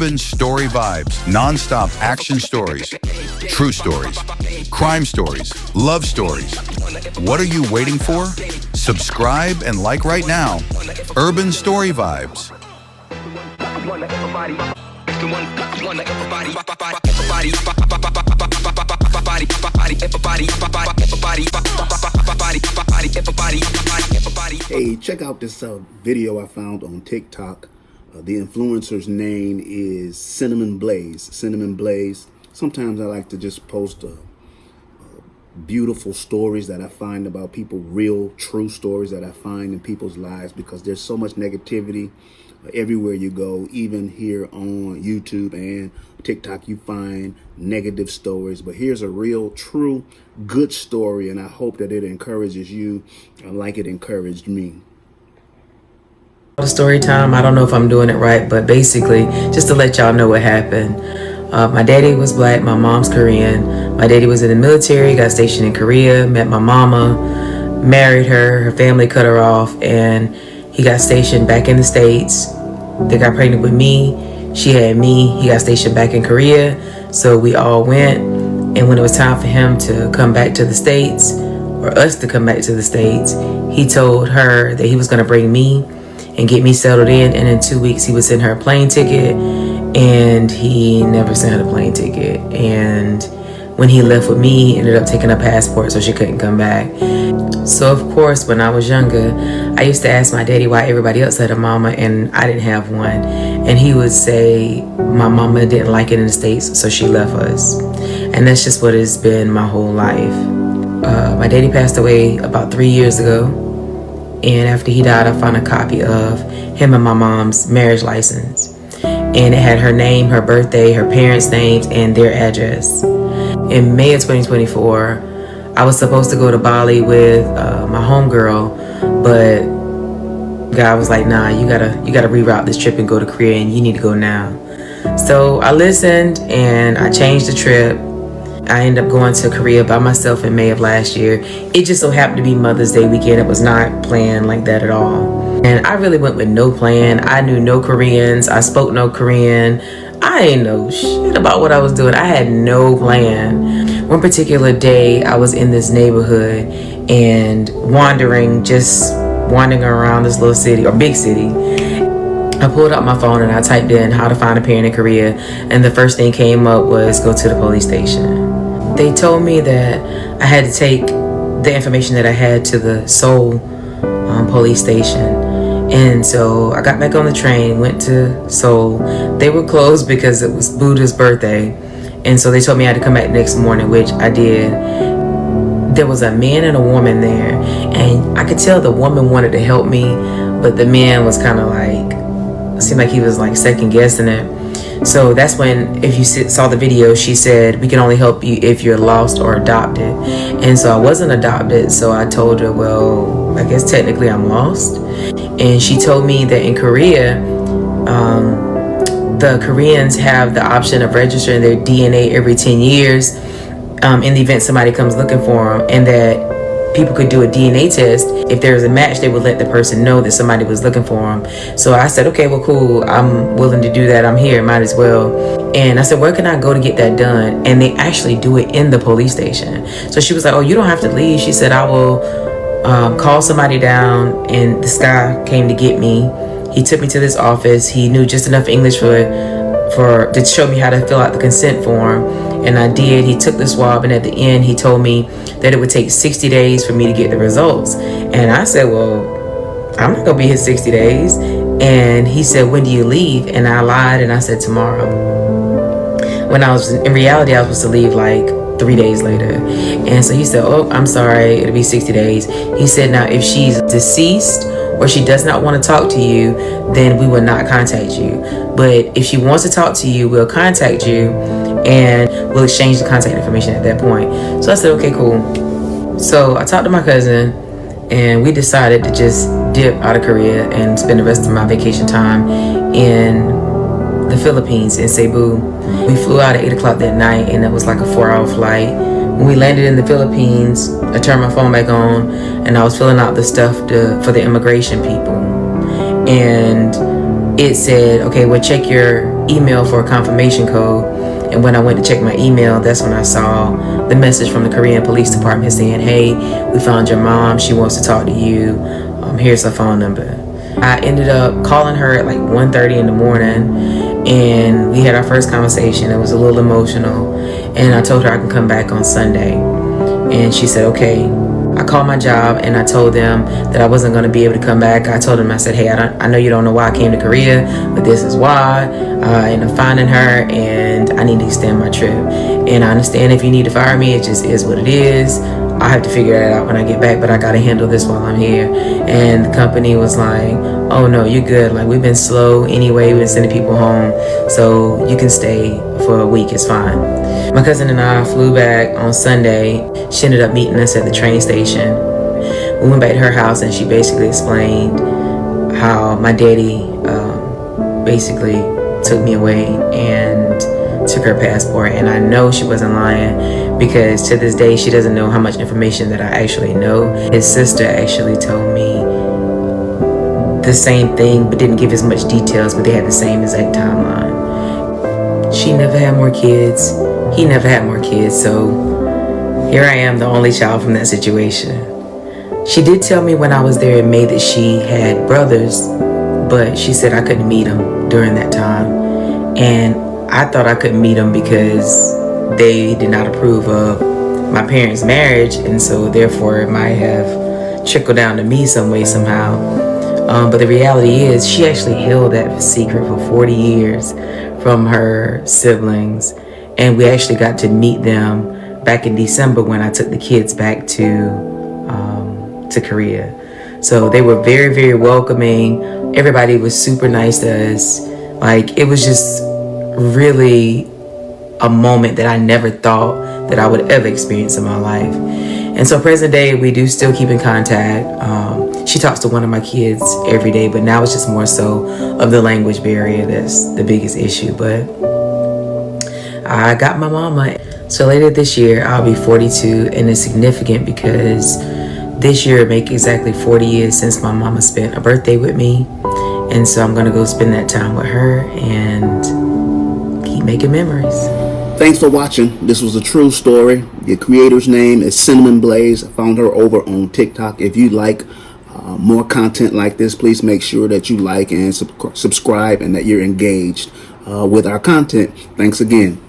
Urban story vibes, non-stop action stories, true stories, crime stories, love stories. What are you waiting for? Subscribe and like right now. Urban Story Vibes. Hey, check out this video I found on TikTok. The influencer's name is Cinnamon Blaze. Cinnamon Blaze. Sometimes I like to just post beautiful stories that I find about people, real, true stories that I find in people's lives, because there's so much negativity everywhere you go. Even here on YouTube and TikTok, you find negative stories. But here's a real, true, good story, and I hope that it encourages you like it encouraged me. The story time, I don't know if I'm doing it right, but basically, just to let y'all know what happened. My daddy was black, my mom's Korean. My daddy was in the military, got stationed in Korea, met my mama, married her, her family cut her off, and he got stationed back in the States. They got pregnant with me, she had me, he got stationed back in Korea, so we all went. And when it was time for him to come back to the States, or us to come back to the States, he told her that he was gonna bring me and get me settled in, and in 2 weeks he would send her a plane ticket, and he never sent her the plane ticket. And when he left with me, he ended up taking a passport so she couldn't come back. So of course, when I was younger, I used to ask my daddy why everybody else had a mama and I didn't have one. And he would say my mama didn't like it in the States, so she left us. And that's just what it's been my whole life. My daddy passed away about 3 years ago. And after he died, I found a copy of him and my mom's marriage license. And it had her name, her birthday, her parents' names, and their address. In May of 2024, I was supposed to go to Bali with my homegirl, but God was like, nah, you gotta reroute this trip and go to Korea, and you need to go now. So I listened and I changed the trip. I ended up going to Korea by myself in May of last year. It just so happened to be Mother's Day weekend. It was not planned like that at all. And I really went with no plan. I knew no Koreans. I spoke no Korean. I ain't know shit about what I was doing. I had no plan. One particular day, I was in this neighborhood and wandering around this little city, or big city. I pulled out my phone and I typed in how to find a parent in Korea, and the first thing came up was go to the police station. They told me that I had to take the information that I had to the Seoul police station. And so I got back on the train, went to Seoul. They were closed because it was Buddha's birthday. And so they told me I had to come back the next morning, which I did. There was a man and a woman there, and I could tell the woman wanted to help me, but the man was kind of like, seemed like he was like second guessing it. So that's when, if you saw the video, she said, we can only help you if you're lost or adopted. And so I wasn't adopted, so I told her, well, I guess technically I'm lost. And she told me that in Korea, the Koreans have the option of registering their DNA every 10 years in the event somebody comes looking for them, and that people could do a DNA test. If there was a match, they would let the person know that somebody was looking for them. So I said, okay, well, cool. I'm willing to do that. I'm here. Might as well. And I said, where can I go to get that done? And they actually do it in the police station. So she was like, oh, you don't have to leave. She said, I will call somebody down. And this guy came to get me. He took me to this office. He knew just enough English to show me how to fill out the consent form. And I did. He took the swab, and at the end he told me that it would take 60 days for me to get the results. And I said, well, I'm not gonna be here 60 days. And he said, when do you leave? And I lied and I said tomorrow, when in reality I was supposed to leave like 3 days later. And so he said, oh, I'm sorry, it'll be 60 days. He said, now if she's deceased or she does not want to talk to you, then we will not contact you. But if she wants to talk to you, we'll contact you and we'll exchange the contact information at that point. So I said, okay, cool. So I talked to my cousin and we decided to just dip out of Korea and spend the rest of my vacation time in the Philippines, in Cebu. We flew out at 8 o'clock that night, and it was like a 4-hour flight. When we landed in the Philippines, I turned my phone back on and I was filling out the stuff for the immigration people. And it said, okay, well, check your email for a confirmation code. And when I went to check my email, that's when I saw the message from the Korean police department saying, hey, we found your mom. She wants to talk to you. Here's her phone number. I ended up calling her at like 1:30 in the morning, and we had our first conversation. It was a little emotional, and I told her I can come back on Sunday. And she said, okay. I called my job and I told them that I wasn't going to be able to come back. I told them, I said, hey, I know you don't know why I came to Korea, but this is why. And I'm finding her and I need to extend my trip. And I understand if you need to fire me, it just is what it is. I have to figure it out when I get back, but I got to handle this while I'm here. And the company was like, oh no, you're good. Like, we've been slow anyway. We've been sending people home. So you can stay for a week. It's fine. My cousin and I flew back on Sunday. She ended up meeting us at the train station. We went back to her house and she basically explained how my daddy basically took me away and took her passport. And I know she wasn't lying, because to this day she doesn't know how much information that I actually know. His sister actually told me the same thing but didn't give as much details, but they had the same exact timeline. She never had more kids. He never had more kids. So here I am, the only child from that situation. She did tell me when I was there in May that she had brothers, but she said I couldn't meet them during that time. And I thought I couldn't meet them because they did not approve of my parents' marriage, and so therefore it might have trickled down to me some way, somehow. But the reality is she actually held that secret for 40 years from her siblings. And we actually got to meet them back in December when I took the kids back to Korea. So they were very, very welcoming. Everybody was super nice to us. Like, it was just really a moment that I never thought that I would ever experience in my life. And so present day, we do still keep in contact. She talks to one of my kids every day, but now it's just more so of the language barrier that's the biggest issue. But I got my mama. So later this year, I'll be 42, and it's significant because this year make exactly 40 years since my mama spent a birthday with me. And so I'm gonna go spend that time with her and keep making memories. Thanks for watching. This was a true story. The creator's name is Cinnamon Blaze. I found her over on TikTok. If you like more content like this, please make sure that you like and subscribe and that you're engaged with our content. Thanks again.